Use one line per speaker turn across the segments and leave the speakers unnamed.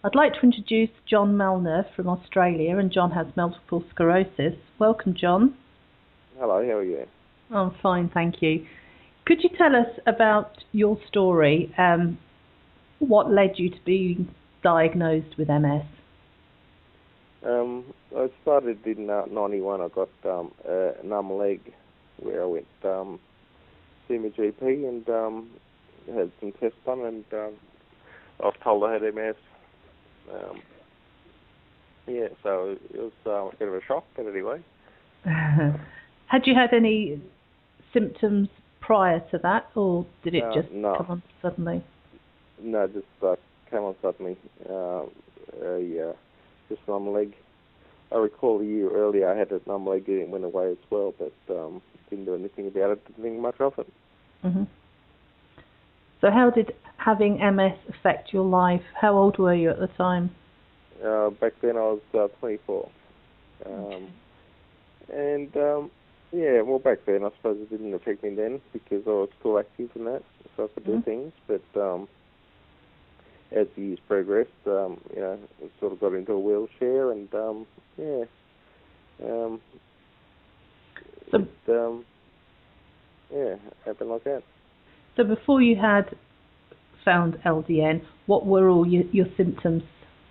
I'd like to introduce John Melner from Australia, and John has multiple sclerosis. Welcome, John.
Hello, how are you?
I'm fine, thank you. Could you tell us about your story, what led you to being diagnosed with MS?
I started in 91. I got a numb leg where I went see my GP and had some tests done, and I was told I had MS. So it was a bit of a shock, but anyway.
Had you had any symptoms prior to that, or did it just come on suddenly?
No, just came on suddenly. Just numb leg. I recall a year earlier I had a numb leg and it went away as well, but didn't do anything about it, didn't think much of it.
Mm-hmm. So how did having MS affect your life? How old were you at the time?
Back then I was 24. Well, back then I suppose it didn't affect me then because I was still active in that, so I could do things. But as the years progressed, I sort of got into a wheelchair, and happened like that.
So before you had found LDN, what were all your symptoms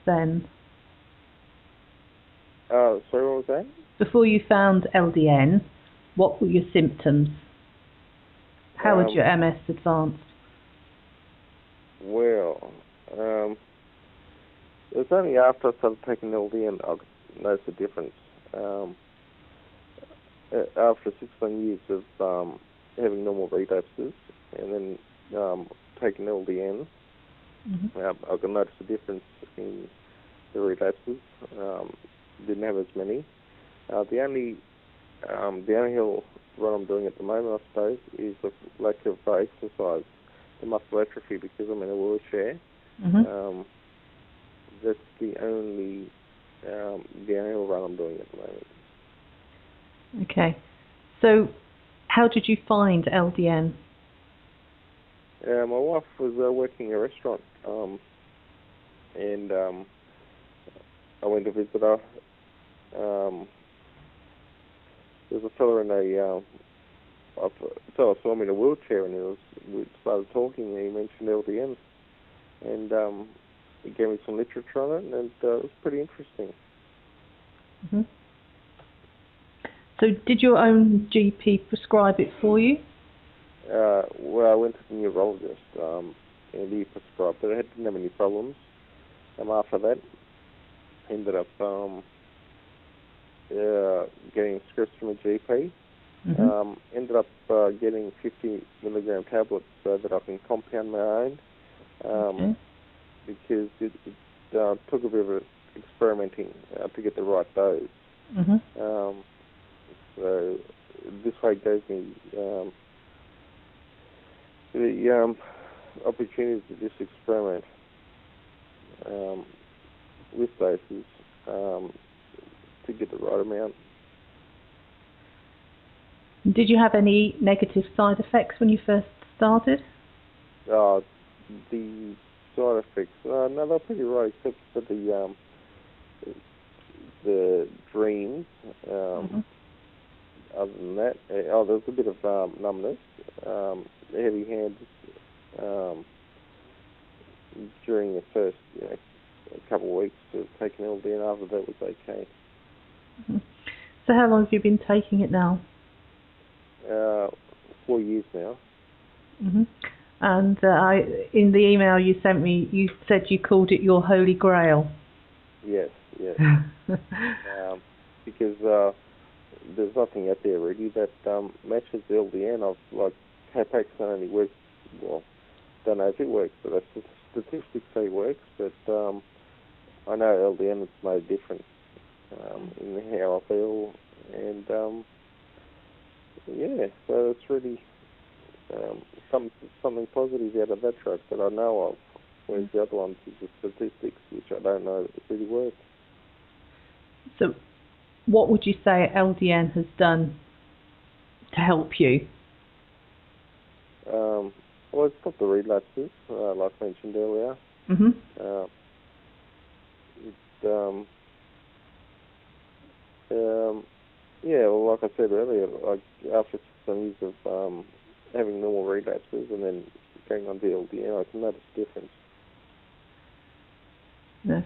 then?
Sorry, what was that?
Before you found LDN, what were your symptoms? How had your MS advanced?
Well, it was only after I started taking LDN I noticed a difference. After 16 years of having normal relapses and then taking LDN, I could notice a difference in the relapses. Didn't have as many. The only hill what I'm doing at the moment, I suppose, is the lack of exercise, the muscle atrophy, because I'm in a wheelchair. That's the only hill run I'm doing at the moment.
Okay. So, how did you find LDN?
My wife was working in a restaurant, and I went to visit her. There was a fella in a fella saw me in a wheelchair, and we started talking, and he mentioned LDN, and he gave me some literature on it, and it was pretty interesting.
So did your own GP prescribe it for you?
Well, I went to the neurologist, and he prescribed it. I didn't have any problems. After that, ended up getting scripts from a GP. Ended up getting 50 milligram tablets so that I can compound my own, because it took a bit of experimenting to get the right dose. So this way gave me the opportunity to just experiment with doses to get the right amount.
Did you have any negative side effects when you first started?
The side effects, no, they're pretty right, except for the dreams. Other than that, there was a bit of numbness, heavy hands during the first couple of weeks of taking LDN. After that was okay.
So how long have you been taking it now?
4 years now.
And in the email you sent me, you said you called it your holy grail.
Yes. Because there's nothing out there really that matches LDN. Like Capax only works, well, don't know if it works, but that's the statistics say it works, but I know LDN has made a difference in how I feel, and so it's really something positive out of that drug that I know of, whereas the other ones is the statistics, which I don't know if it really works.
So what would you say LDN has done to help you?
Well, it's got the relapses, like mentioned earlier. yeah, well, like I said earlier, like after some years of having normal relapses and then going on the LDN, I can notice a difference.
No.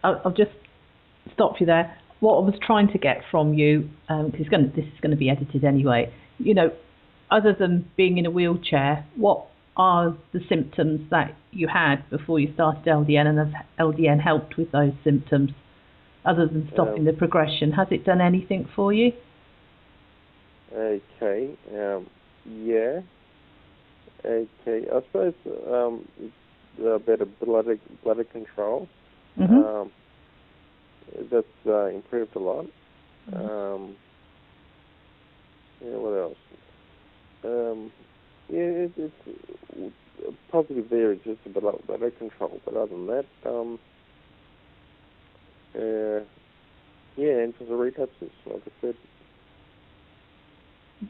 I'll just stop you there. What I was trying to get from you, because this is going to be edited anyway, other than being in a wheelchair, what are the symptoms that you had before you started LDN, and has LDN helped with those symptoms? Other than stopping the progression, has it done anything for you?
Okay. Yeah. Okay. I suppose better bladder control.
Mm-hmm.
That's improved a lot. Yeah. What else? Yeah, it's positive there. It's just a bladder control, but other than that, yeah, and for the relapses, like I said.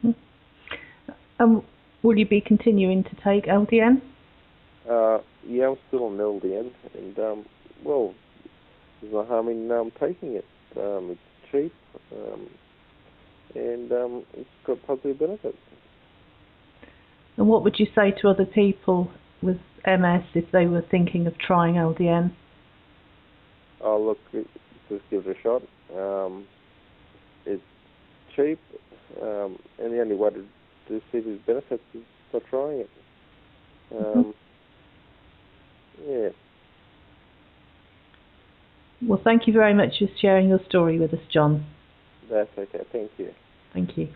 Mm-hmm. Will you be continuing to take LDN?
Yeah, I'm still on LDN, and well, there's no harm in taking it. It's cheap, and it's got positive benefits.
And what would you say to other people with MS if they were thinking of trying LDN?
Oh, look, just give it a shot. It's cheap, and the only way to see these benefits is by trying it. Yeah.
Well, thank you very much for sharing your story with us, John.
That's okay. Thank you.
Thank you.